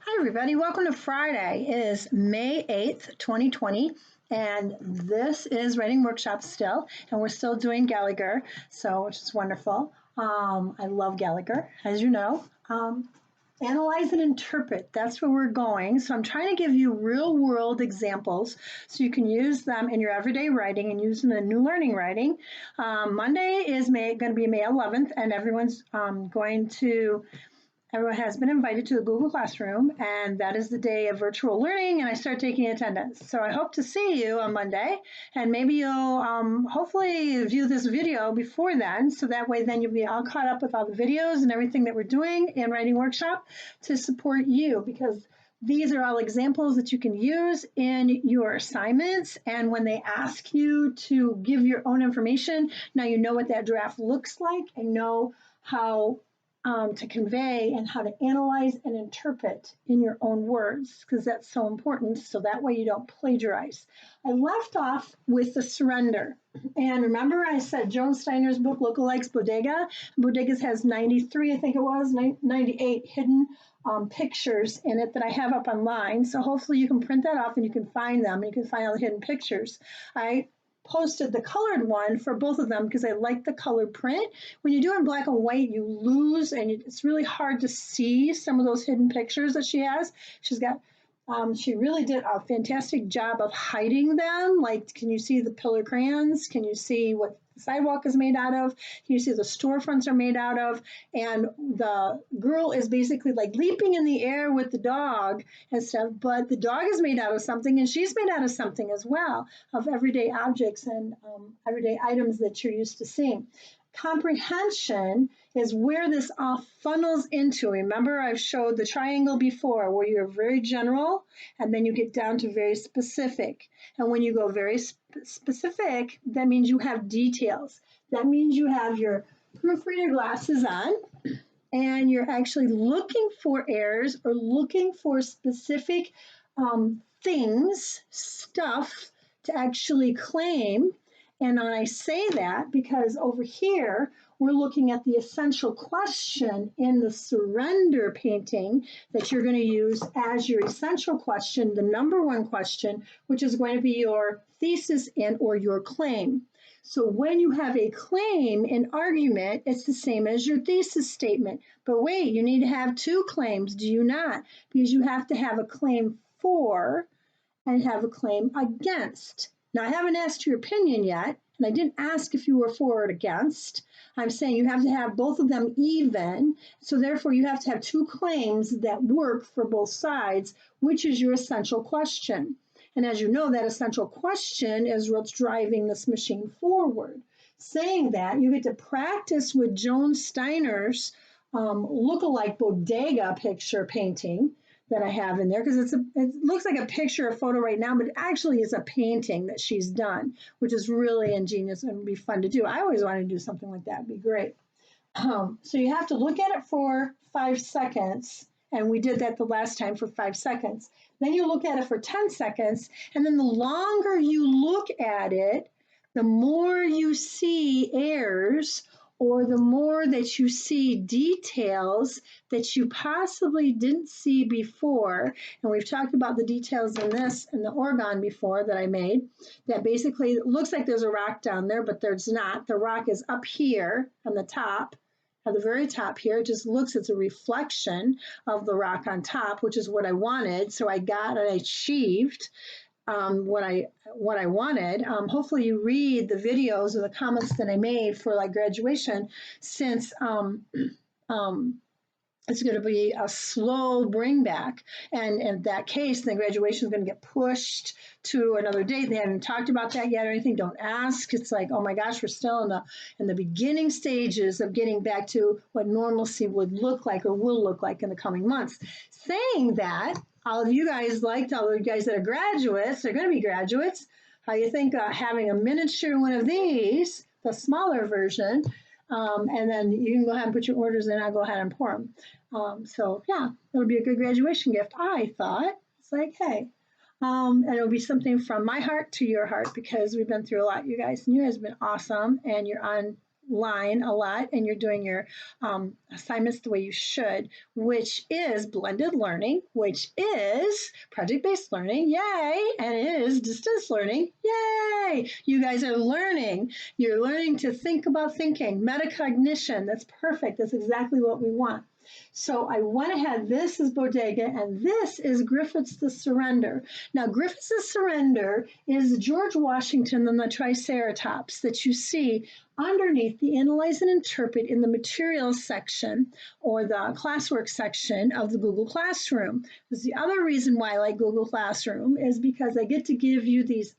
Hi, everybody. Welcome to Friday. It is May 8th, 2020, and this is Writing Workshop still, and we're still doing Gallagher, so which is wonderful. I love Gallagher, as you know. Analyze and interpret, that's where we're going. So I'm trying to give you real world examples so you can use them in your everyday writing and use them in new learning writing. Monday is going to be May 11th, and everyone has been invited to the Google Classroom, and that is the day of virtual learning, and I start taking attendance. So I hope to see you on Monday, and maybe you'll hopefully view this video before then, so that way then you'll be all caught up with all the videos and everything that we're doing in Writing Workshop to support you, because these are all examples that you can use in your assignments, and when they ask you to give your own information, now you know what that draft looks like and know how to convey and how to analyze and interpret in your own words, because that's so important, so that way you don't plagiarize. I left off with the surrender. And remember I said Joan Steiner's book, Lookalikes Bodega? Bodegas has 93, I think it was, 98 hidden pictures in it that I have up online. So hopefully you can print that off and you can find them. And you can find all the hidden pictures. I posted the colored one for both of them because I like the colored print. When you do it in black and white, you lose, and it's really hard to see some of those hidden pictures that she has. She really did a fantastic job of hiding them. Like, can you see the pillar crayons? Can you see what the sidewalk is made out of? Can you see the storefronts are made out of? And the girl is basically like leaping in the air with the dog and stuff, but the dog is made out of something and she's made out of something as well, of everyday objects and everyday items that you're used to seeing. Comprehension is where this all funnels into. Remember, I've showed the triangle before where you're very general and then you get down to very specific. And when you go very specific, that means you have details. That means you have your proofreader glasses on and you're actually looking for errors or looking for specific things, stuff to actually claim. And I say that because over here, we're looking at the essential question in the surrender painting that you're going to use as your essential question, the number one question, which is going to be your thesis and or your claim. So when you have a claim in argument, it's the same as your thesis statement. But wait, you need to have two claims, do you not? Because you have to have a claim for and have a claim against. Now, I haven't asked your opinion yet, and I didn't ask if you were for or against. I'm saying you have to have both of them even, so therefore you have to have two claims that work for both sides, which is your essential question. And as you know, that essential question is what's driving this machine forward. Saying that, you get to practice with Joan Steiner's lookalike bodega picture painting that I have in there, because it looks like a picture, a photo right now, but it actually is a painting that she's done, which is really ingenious and would be fun to do. I always wanted to do something like that. It'd be great. So you have to look at it for 5 seconds, and we did that the last time for 5 seconds. Then you look at it for 10 seconds, and then the longer you look at it, the more you see errors or the more that you see details that you possibly didn't see before. And we've talked about the details in this in the Oregon before that I made, that basically looks like there's a rock down there, but there's not. The rock is up here on the top, at the very top here. It just looks, it's a reflection of the rock on top, which is what I wanted. So I got and I achieved what I wanted. Hopefully you read the videos or the comments that I made for like graduation, since it's going to be a slow bring back. And in that case, the graduation is going to get pushed to another date. They haven't talked about that yet or anything. Don't ask. It's like, oh my gosh, we're still in the beginning stages of getting back to what normalcy would look like or will look like in the coming months. Saying that, all of you guys liked, all of you guys that are graduates, they're going to be graduates. How you think having a miniature one of these, the smaller version, and then you can go ahead and put your orders in. I'll go ahead and pour them. So yeah, it'll be a good graduation gift, I thought. It's like, hey, and it'll be something from my heart to your heart, because we've been through a lot, you guys, and you guys have been awesome, and you're on line a lot and you're doing your assignments the way you should, which is blended learning, which is project-based learning, yay, and it is distance learning, yay. You guys are learning. You're learning to think about thinking, metacognition. That's perfect. That's exactly what we want. So I went ahead, this is Bodega, and this is Griffith's The Surrender. Now, Griffith's The Surrender is George Washington and the Triceratops that you see underneath the Analyze and Interpret in the Materials section or the Classwork section of the Google Classroom. Because the other reason why I like Google Classroom is because I get to give you these,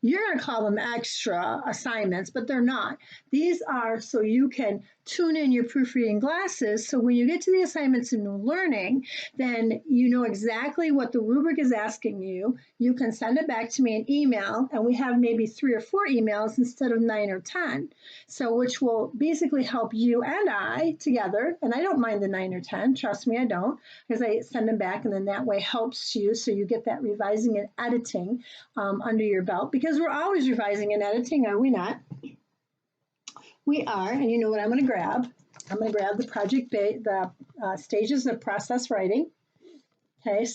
you're going to call them extra assignments, but they're not. These are so you can tune in your proofreading glasses, so when you get to the assignments in New Learning, then you know exactly what the rubric is asking you. You can send it back to me in email, and we have maybe 3 or 4 emails instead of 9 or 10. So which will basically help you and I together, and I don't mind the 9 or 10, trust me, I don't, because I send them back, and then that way helps you so you get that revising and editing under your belt, because we're always revising and editing, are we not? We are, and you know what I'm going to grab? I'm going to grab the stages of process writing. Okay,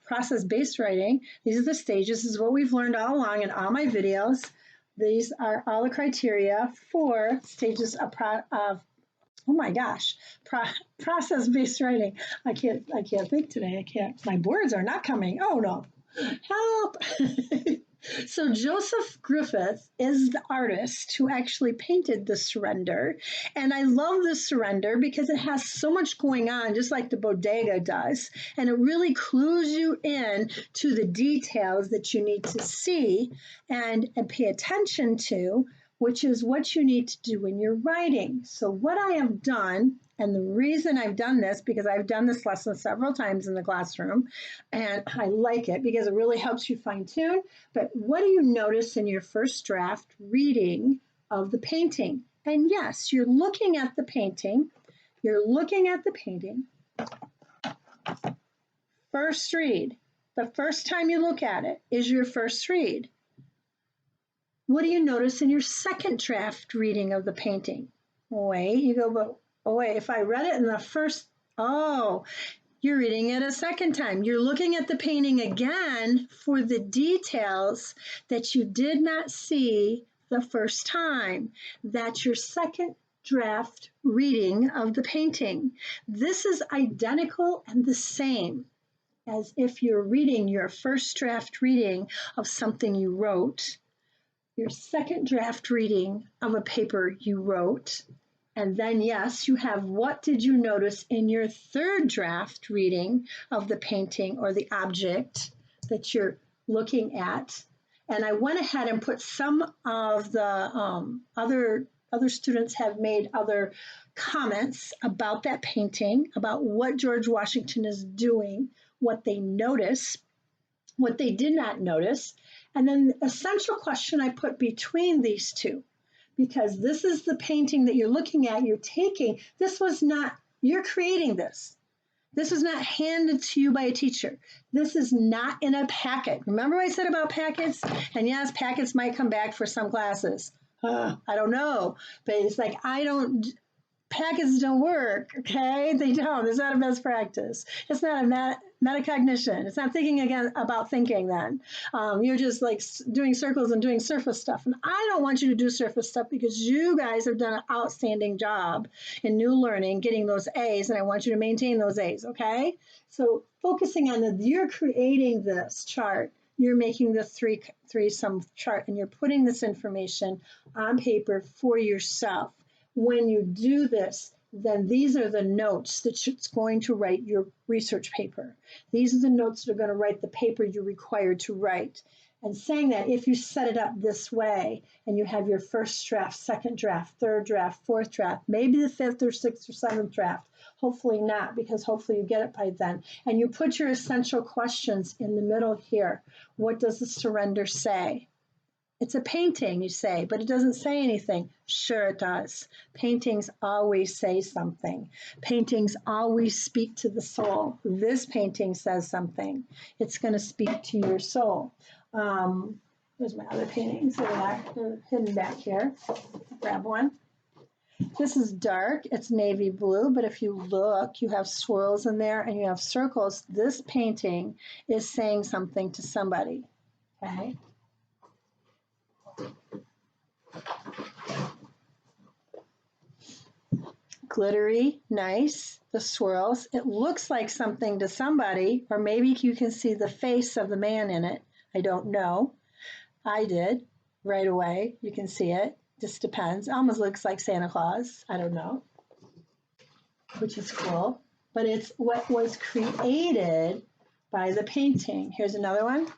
process-based writing. These are the stages. This is what we've learned all along in all my videos. These are all the criteria for stages of oh my gosh, process-based writing. I can't think today. My words are not coming. Oh no, help! So Joseph Griffith is the artist who actually painted the Surrender. And I love the Surrender because it has so much going on, just like the Bodega does. And it really clues you in to the details that you need to see and pay attention to, which is what you need to do when you're writing. So what I have done, and the reason I've done this, because I've done this lesson several times in the classroom, and I like it because it really helps you fine tune. But what do you notice in your first draft reading of the painting? And yes, you're looking at the painting. You're looking at the painting. First read. The first time you look at it is your first read. What do you notice in your second draft reading of the painting? Wait, you go, but oh wait, if I read it in the first, oh, you're reading it a second time. You're looking at the painting again for the details that you did not see the first time. That's your second draft reading of the painting. This is identical and the same as if you're reading your first draft reading of something you wrote, your second draft reading of a paper you wrote, and then, yes, you have what did you notice in your third draft reading of the painting or the object that you're looking at. And I went ahead and put some of the other students have made other comments about that painting, about what George Washington is doing, what they notice, what they did not notice. And then the essential question I put between these two, because this is the painting that you're looking at, you're taking. This was not, you're creating this. This was not handed to you by a teacher. This is not in a packet. Remember what I said about packets? And yes, packets might come back for some classes. I don't know. But it's like, packets don't work, okay? They don't. It's not a best practice. It's not a metacognition. It's not thinking again about thinking then. You're just like doing circles and doing surface stuff. And I don't want you to do surface stuff because you guys have done an outstanding job in New Learning, getting those A's, and I want you to maintain those A's, okay? So focusing on you're creating this chart. You're making the three-sum chart, and you're putting this information on paper for yourself. When you do this, then these are the notes that it's going to write your research paper. These are the notes that are going to write the paper you're required to write. And saying that if you set it up this way and you have your first draft, second draft, third draft, fourth draft, maybe the fifth or sixth or seventh draft, hopefully not, because hopefully you get it by then. And you put your essential questions in the middle here. What does the surrender say? It's a painting, you say, but it doesn't say anything. Sure it does. Paintings always say something. Paintings always speak to the soul. This painting says something. It's going to speak to your soul. There's my other paintings. They're hidden back here. Grab one. This is dark, it's navy blue, but if you look, you have swirls in there and you have circles. This painting is saying something to somebody, okay? Glittery, nice, the swirls. It looks like something to somebody, or maybe you can see the face of the man in it. I don't know. I did right away. You can see it. Just depends. Almost looks like Santa Claus. I don't know, which is cool. But it's what was created by the painting. Here's another one.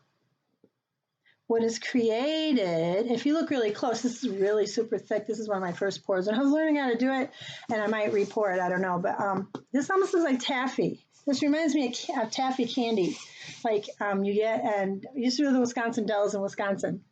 What is created, if you look really close, this is really super thick. This is one of my first pours. And I was learning how to do it, and I might re-pour it, I don't know. But this almost looks like taffy. This reminds me of taffy candy, like you get, and you used to do the Wisconsin Dells in Wisconsin.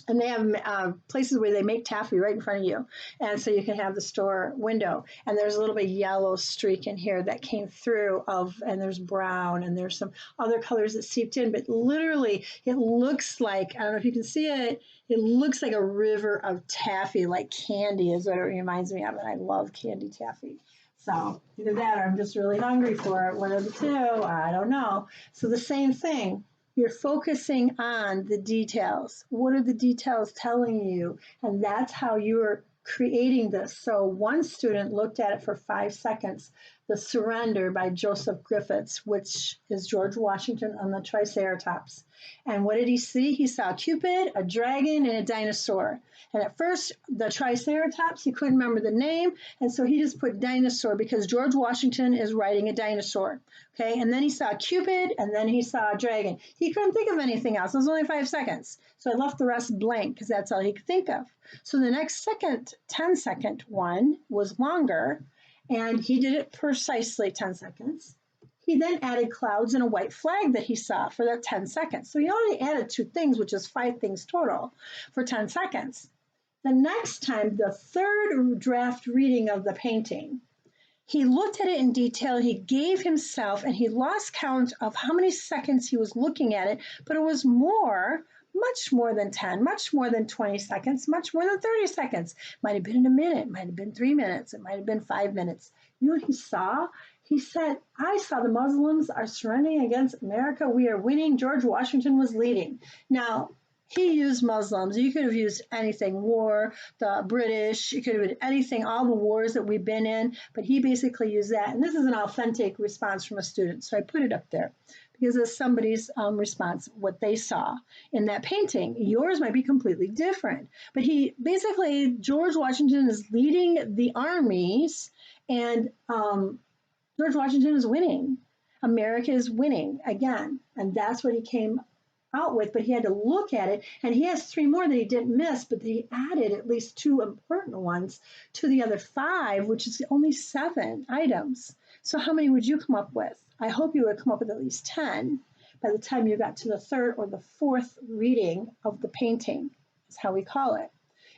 And they have places where they make taffy right in front of you. And so you can have the store window. And there's a little bit of yellow streak in here that came through and there's brown and there's some other colors that seeped in. But literally, it looks like, I don't know if you can see it, it looks like a river of taffy, like candy is what it reminds me of. And I love candy taffy. So either that or I'm just really hungry for it. One of the two, I don't know. So the same thing. You're focusing on the details. What are the details telling you? And that's how you're creating this. So one student looked at it for 5 seconds, The Surrender by Joseph Griffiths, which is George Washington on the Triceratops. And what did he see? He saw Cupid, a dragon, and a dinosaur. And at first, the Triceratops, he couldn't remember the name, and so he just put dinosaur because George Washington is riding a dinosaur. Okay, and then he saw Cupid, and then he saw a dragon. He couldn't think of anything else. It was only 5 seconds. So I left the rest blank because that's all he could think of. So the next 10-second one was longer, and he did it precisely 10 seconds. He then added clouds and a white flag that he saw for that 10 seconds. So he only added 2 things, which is 5 things total for 10 seconds. The next time, the third draft reading of the painting, he looked at it in detail, he gave himself, and he lost count of how many seconds he was looking at it, but it was more, much more than 10, much more than 20 seconds, much more than 30 seconds. Might have been in a minute, might have been 3 minutes, it might have been 5 minutes. You know what he saw? He said, I saw the Muslims are surrendering against America. We are winning. George Washington was leading. Now, he used Muslims. You could have used anything, war, the British, you could have been anything, all the wars that we've been in, but he basically used that. And this is an authentic response from a student, so I put it up there because it's somebody's response, what they saw in that painting. Yours might be completely different, but he basically, George Washington is leading the armies, and George Washington is winning. America is winning again, and that's what he came out with, but he had to look at it, and he has 3 more that he didn't miss, but he added at least 2 important ones to the other 5, which is only 7 items. So how many would you come up with? I hope you would come up with at least 10 by the time you got to the 3rd or the 4th reading of the painting, is how we call it.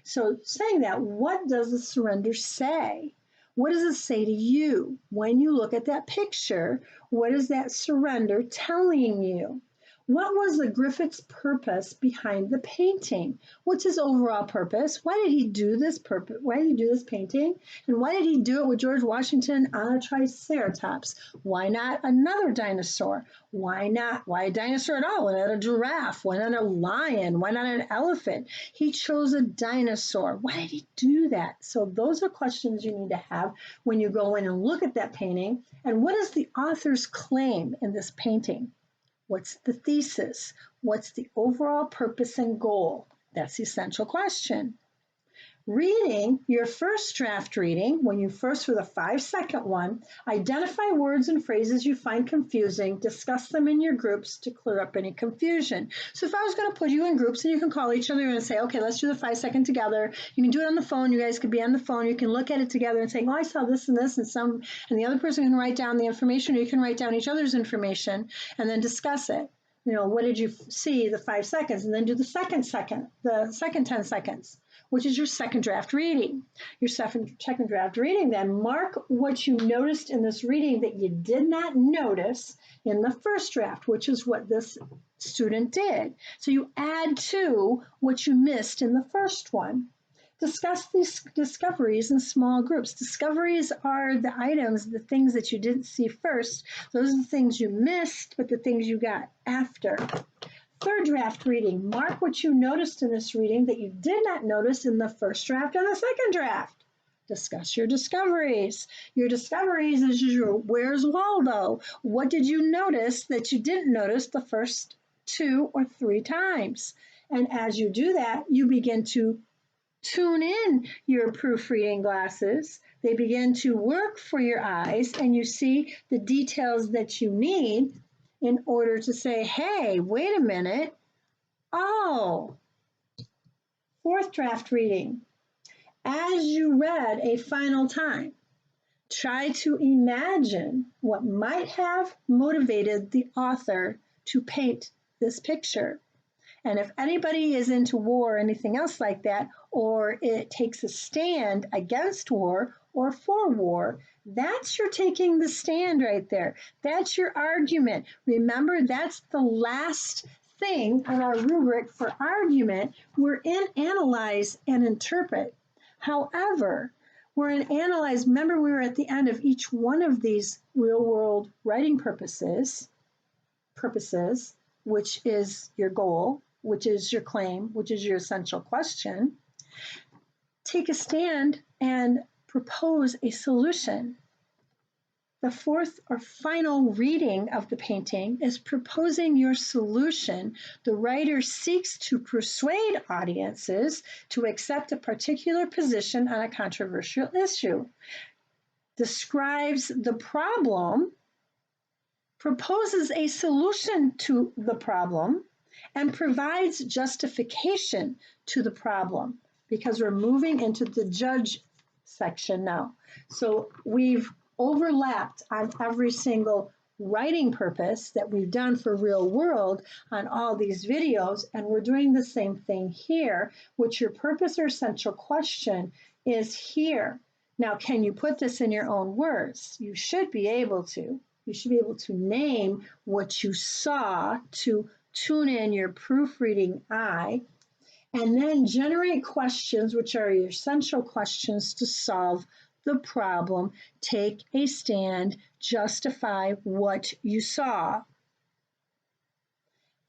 So saying that, what does the surrender say? What does it say to you when you look at that picture? What is that surrender telling you? What was the Griffith's purpose behind the painting? What's his overall purpose? Why did he do this purpose? Why did he do this painting? And why did he do it with George Washington on a Triceratops? Why not another dinosaur? Why not? Why a dinosaur at all? Why not a giraffe? Why not a lion? Why not an elephant? He chose a dinosaur. Why did he do that? So those are questions you need to have when you go in and look at that painting. And what is the author's claim in this painting? What's the thesis? What's the overall purpose and goal? That's the essential question. Reading your first draft reading, when you first for the 5-second one, identify words and phrases you find confusing, discuss them in your groups to clear up any confusion. So if I was going to put you in groups and you can call each other and say, okay, let's do the 5-second together. You can do it on the phone. You guys could be on the phone. You can look at it together and say, oh, I saw this and this, and the other person can write down the information, or you can write down each other's information and then discuss it. You know, what did you see the 5 seconds? And then do the second 10 seconds, which is your second draft reading. Your second draft reading, then mark what you noticed in this reading that you did not notice in the first draft, which is what this student did. So you add to what you missed in the first one. Discuss these discoveries in small groups. Discoveries are the items, the things that you didn't see first. Those are the things you missed, but the things you got after. Third draft reading. Mark what you noticed in this reading that you did not notice in the first draft and the second draft. Discuss your discoveries. Your discoveries is your where's Waldo? What did you notice that you didn't notice the first 2 or 3 times? And as you do that, you begin to tune in your proofreading glasses. They begin to work for your eyes, and you see the details that you need in order to say, hey, wait a minute. Oh, fourth draft reading. As you read a final time, try to imagine what might have motivated the author to paint this picture. And if anybody is into war or anything else like that, or it takes a stand against war or for war, that's your taking the stand right there. That's your argument. Remember, that's the last thing on our rubric for argument. We're in analyze and interpret. However, we're in analyze. Remember, we were at the end of each one of these real world writing purposes, which is your goal, which is your claim, which is your essential question. Take a stand and propose a solution. The fourth or final reading of the painting is proposing your solution. The writer seeks to persuade audiences to accept a particular position on a controversial issue, describes the problem, proposes a solution to the problem, and provides justification to the problem, because we're moving into the judge section now. So we've overlapped on every single writing purpose that we've done for real world on all these videos, and we're doing the same thing here, which your purpose or essential question is here. Now, can you put this in your own words? You should be able to. You should be able to name what you saw to tune in your proofreading eye, and then generate questions, which are your essential questions to solve the problem. Take a stand, justify what you saw.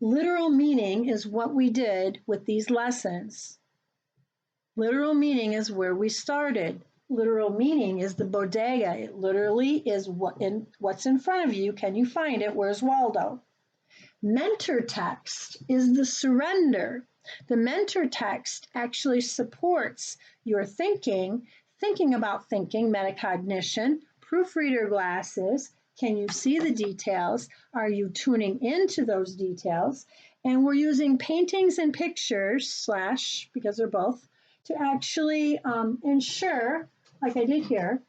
Literal meaning is what we did with these lessons. Literal meaning is where we started. Literal meaning is the bodega. It literally is what's in front of you. Can you find it? Where's Waldo? Mentor text is the surrender. The mentor text actually supports your thinking about thinking, metacognition, proofreader glasses. Can you see the details? Are you tuning into those details? And we're using paintings and pictures, because they're both, to actually ensure, like I did here,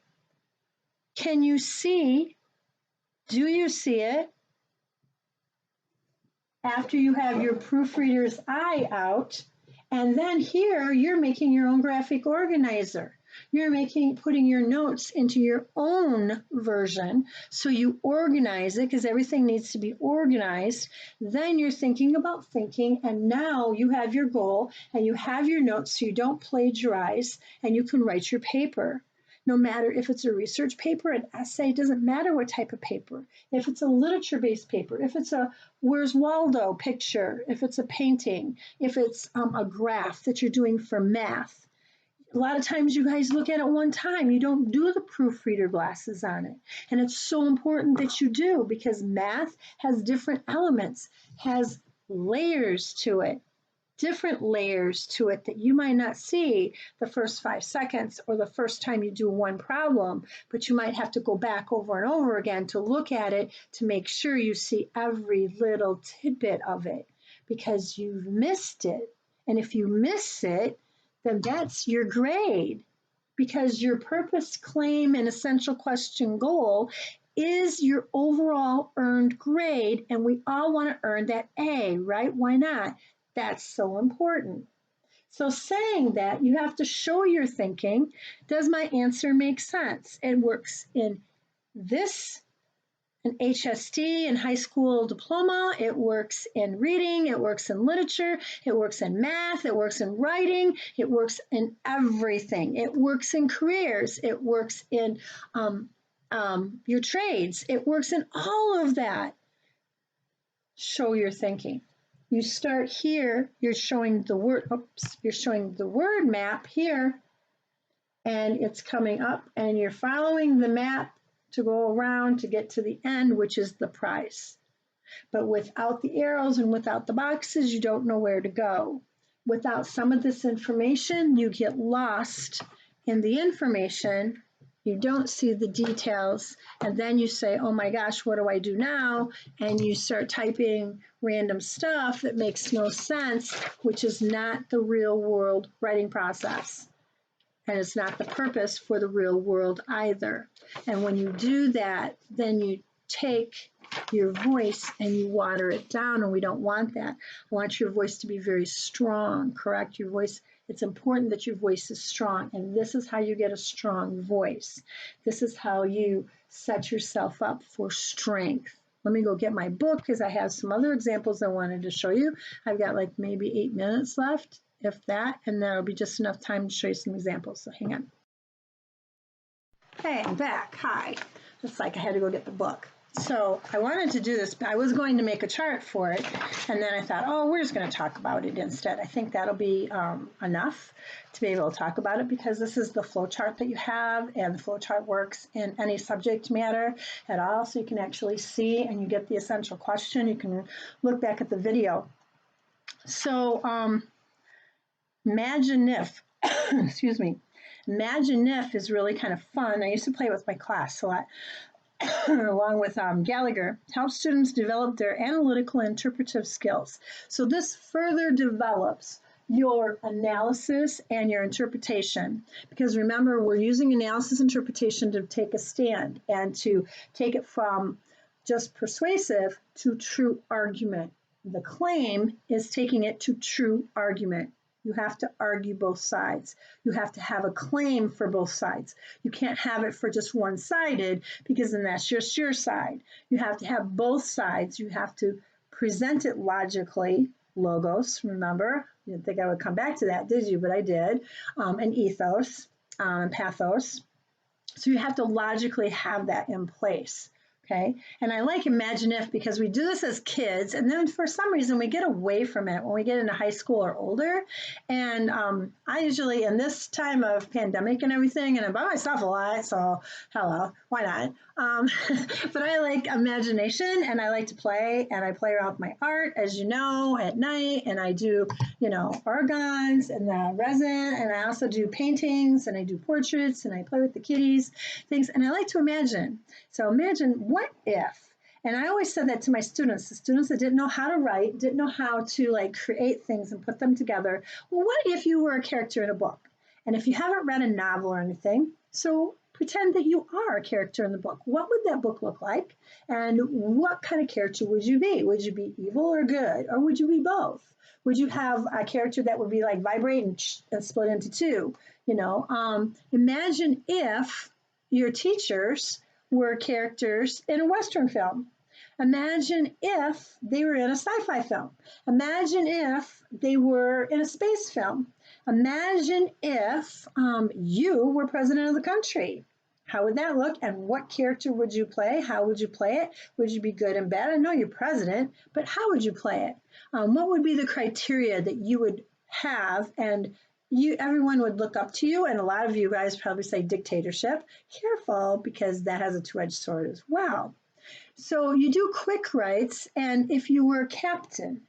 can you see, do you see it? After you have your proofreader's eye out, and then here you're making your own graphic organizer. You're putting your notes into your own version, so you organize it because everything needs to be organized. Then you're thinking about thinking, and now you have your goal and you have your notes so you don't plagiarize, and you can write your paper. No matter if it's a research paper, an essay, it doesn't matter what type of paper. If it's a literature-based paper, if it's a Where's Waldo picture, if it's a painting, if it's a graph that you're doing for math. A lot of times you guys look at it one time. You don't do the proofreader glasses on it. And it's so important that you do, because math has different elements, has layers to it. Different layers to it that you might not see the first 5 seconds or the first time you do one problem, but you might have to go back over and over again to look at it to make sure you see every little tidbit of it, because you've missed it. And if you miss it, then that's your grade, because your purpose, claim, and essential question goal is your overall earned grade, and we all want to earn that A, right? Why not? That's so important. So saying that, you have to show your thinking. Does my answer make sense? It works in this an HST and high school diploma. It works in reading. It works in literature. It works in math. It works in writing. It works in everything. It works in careers. It works in your trades. It works in all of that. Show your thinking. You start here. You're showing the word. Oops. You're showing the word map here, and it's coming up, and you're following the map to go around to get to the end, which is the prize. But without the arrows and without the boxes, you don't know where to go. Without some of this information, you get lost in the information. You don't see the details, and then you say, oh my gosh, what do I do now? And you start typing random stuff that makes no sense, which is not the real world writing process. And it's not the purpose for the real world either. And when you do that, then you take your voice and you water it down, and we don't want that. I want your voice to be very strong, correct? Your voice, it's important that your voice is strong, and this is how you get a strong voice. This is how you set yourself up for strength. Let me go get my book because I have some other examples I wanted to show you. I've got like maybe 8 minutes left, if that, and that'll be just enough time to show you some examples, so hang on. Hey, I'm back. Hi. It's like I had to go get the book. So I wanted to do this, but I was going to make a chart for it, and then I thought, oh, we're just going to talk about it instead. I think that'll be enough to be able to talk about it, because this is the flow chart that you have, and the flow chart works in any subject matter at all, so you can actually see and you get the essential question. You can look back at the video. So imagine if, excuse me, imagine if is really kind of fun. I used to play with my class a lot. Along with Gallagher, help students develop their analytical and interpretive skills. So this further develops your analysis and your interpretation, because remember, we're using analysis interpretation to take a stand and to take it from just persuasive to true argument. The claim is taking it to true argument. You have to argue both sides. You have to have a claim for both sides. You can't have it for just one-sided, because then that's just your side. You have to have both sides. You have to present it logically. Logos, remember? You didn't think I would come back to that, did you? But I did. And ethos, pathos. So you have to logically have that in place. Okay, and I like imagine if because we do this as kids, and then for some reason we get away from it when we get into high school or older. And I usually, in this time of pandemic and everything, and I'm by myself a lot, so hello, why not? But I like imagination, and I like to play, and I play around with my art, as you know, at night, and I do, you know, organs and the resin, and I also do paintings, and I do portraits, and I play with the kitties, things, and I like to imagine. So imagine, what if? And I always said that to my students, the students that didn't know how to write, didn't know how to like create things and put them together. Well, what if you were a character in a book? And if you haven't read a novel or anything, so pretend that you are a character in the book. What would that book look like? And what kind of character would you be? Would you be evil or good? Or would you be both? Would you have a character that would be like vibrate and split into two? You know, imagine if your teachers were characters in a Western film. Imagine if they were in a sci-fi film. Imagine if they were in a space film. Imagine if you were president of the country. How would that look? And what character would you play? How would you play it? Would you be good and bad? I know you're president, but how would you play it? What would be the criteria that you would have, and everyone would look up to you? And a lot of you guys probably say dictatorship. Careful, because that has a two-edged sword as well. So you do quick writes, and if you were a captain,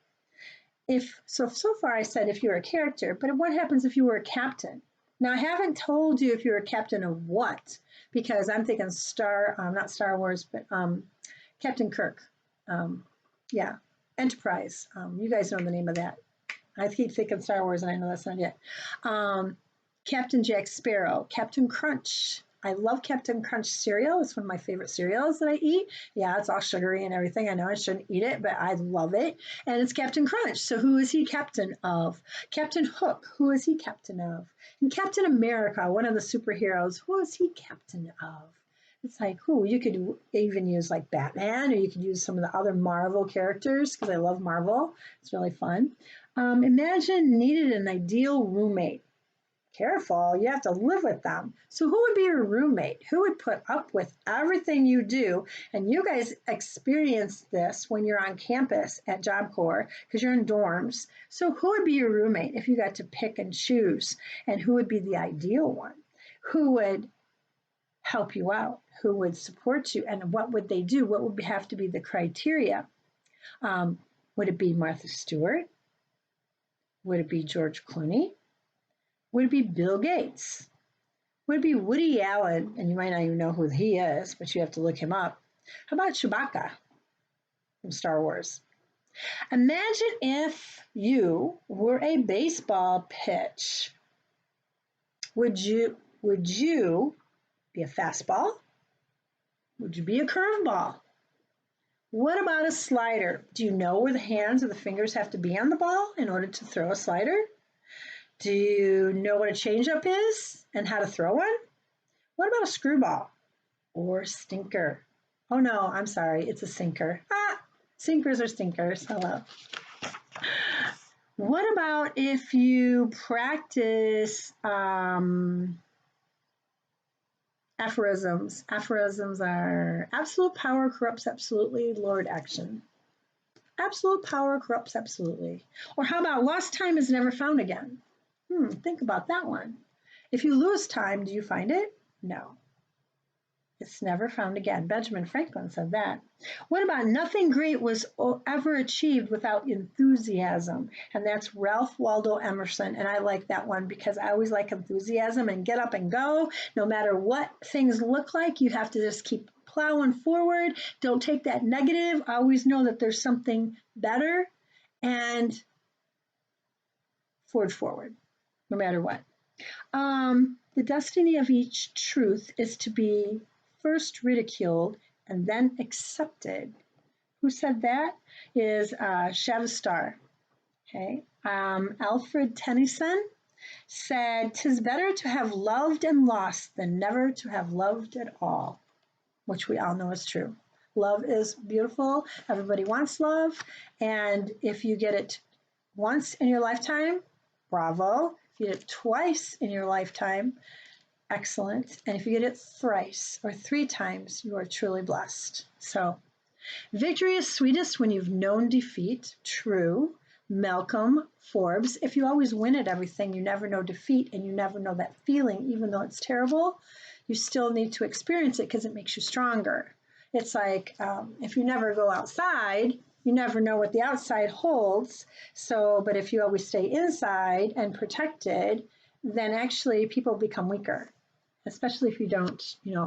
so far I said if you were a character, but what happens if you were a captain? Now I haven't told you if you're a captain of what, because I'm thinking not Star Wars, but Captain Kirk. Yeah, Enterprise. You guys know the name of that. I keep thinking Star Wars, and I know that's not it. Captain Jack Sparrow, Captain Crunch. I love Captain Crunch cereal. It's one of my favorite cereals that I eat. Yeah, it's all sugary and everything. I know I shouldn't eat it, but I love it. And it's Captain Crunch. So who is he captain of? Captain Hook. Who is he captain of? And Captain America, one of the superheroes. Who is he captain of? It's like, who you could even use like Batman, or you could use some of the other Marvel characters because I love Marvel. It's really fun. Imagine needed an ideal roommate. Careful, you have to live with them. So, who would be your roommate? Who would put up with everything you do? And you guys experience this when you're on campus at Job Corps because you're in dorms. So, who would be your roommate if you got to pick and choose? And who would be the ideal one? Who would help you out? Who would support you? And what would they do? What would have to be the criteria? Would it be Martha Stewart? Would it be George Clooney? Would it be Bill Gates? Would it be Woody Allen? And you might not even know who he is, but you have to look him up. How about Chewbacca from Star Wars? Imagine if you were a baseball pitch. Would you be a fastball? Would you be a curveball? What about a slider? Do you know where the hands or the fingers have to be on the ball in order to throw a slider? Do you know what a changeup is and how to throw one? What about a screwball or stinker? Oh no, I'm sorry, it's a sinker. Sinkers are stinkers. Hello. What about if you practice aphorisms? Aphorisms are absolute power corrupts absolutely, Lord action. Absolute power corrupts absolutely. Or how about lost time is never found again? Think about that one. If you lose time, do you find it? No. It's never found again. Benjamin Franklin said that. What about nothing great was ever achieved without enthusiasm? And that's Ralph Waldo Emerson. And I like that one because I always like enthusiasm and get up and go. No matter what things look like, you have to just keep plowing forward. Don't take that negative. I always know that there's something better and forge forward, no matter what. The destiny of each truth is to be first ridiculed and then accepted. Who said that? Is Shavastar. Okay. Alfred Tennyson said, "'Tis better to have loved and lost than never to have loved at all," which we all know is true. Love is beautiful. Everybody wants love. And if you get it once in your lifetime, bravo. If you get it twice in your lifetime, excellent. And if you get it thrice or 3 times, you are truly blessed. So, victory is sweetest when you've known defeat. True. Malcolm Forbes. If you always win at everything, you never know defeat and you never know that feeling, even though it's terrible, you still need to experience it because it makes you stronger. It's like if you never go outside, you never know what the outside holds. So, but if you always stay inside and protected, then actually people become weaker, especially if you don't,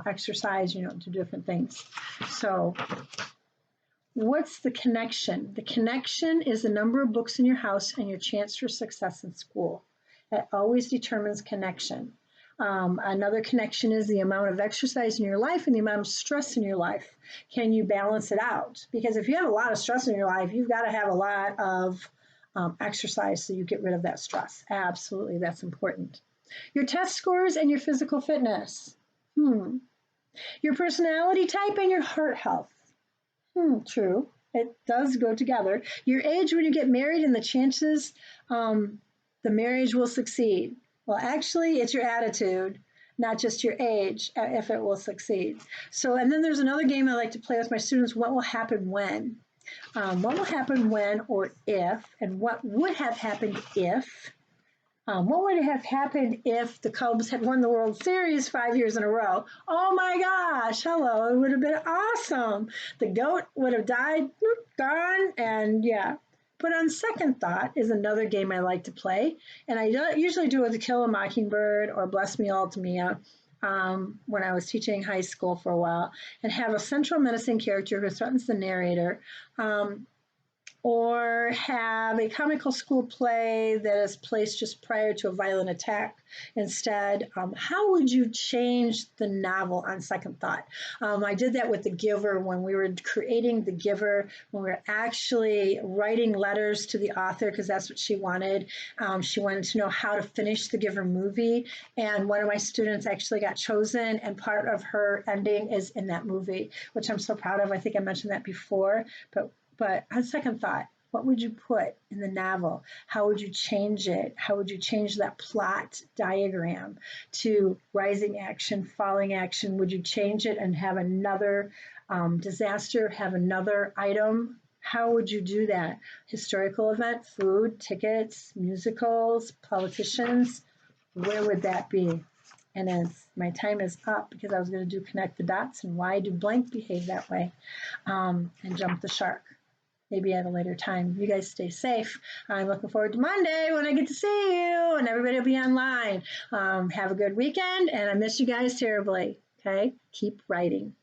exercise, do different things. So what's the connection? The connection is the number of books in your house and your chance for success in school. That always determines connection. Another connection is the amount of exercise in your life and the amount of stress in your life. Can you balance it out? Because if you have a lot of stress in your life, you've got to have a lot of exercise so you get rid of that stress. Absolutely, that's important. Your test scores and your physical fitness. Your personality type and your heart health. True. It does go together. Your age when you get married and the chances the marriage will succeed. Well, actually, it's your attitude, not just your age, if it will succeed. So, and then there's another game I like to play with my students. What will happen when? What will happen when or if, and what would have happened if? What would have happened if the Cubs had won the World Series 5 years in a row? Oh my gosh, hello, it would have been awesome. The goat would have died, gone, and yeah. But on second thought is another game I like to play, and I usually do it with Kill a Mockingbird or Bless Me Ultimia when I was teaching high school for a while, and have a central menacing character who threatens the narrator. or have a comical school play that is placed just prior to a violent attack instead. How would you change the novel on second thought? I did that with The Giver when we were creating The Giver, when we were actually writing letters to the author because that's what she wanted. She wanted to know how to finish the Giver movie, and one of my students actually got chosen, and part of her ending is in that movie, which I'm so proud of. I think I mentioned that before, but on second thought, what would you put in the novel? How would you change it? How would you change that plot diagram to rising action, falling action? Would you change it and have another disaster, have another item? How would you do that? Historical event, food, tickets, musicals, politicians? Where would that be? And as my time is up, because I was going to do connect the dots and why do blank behave that way, and jump the shark maybe at a later time. You guys stay safe. I'm looking forward to Monday when I get to see you and everybody will be online. Have a good weekend, and I miss you guys terribly. Okay, keep writing.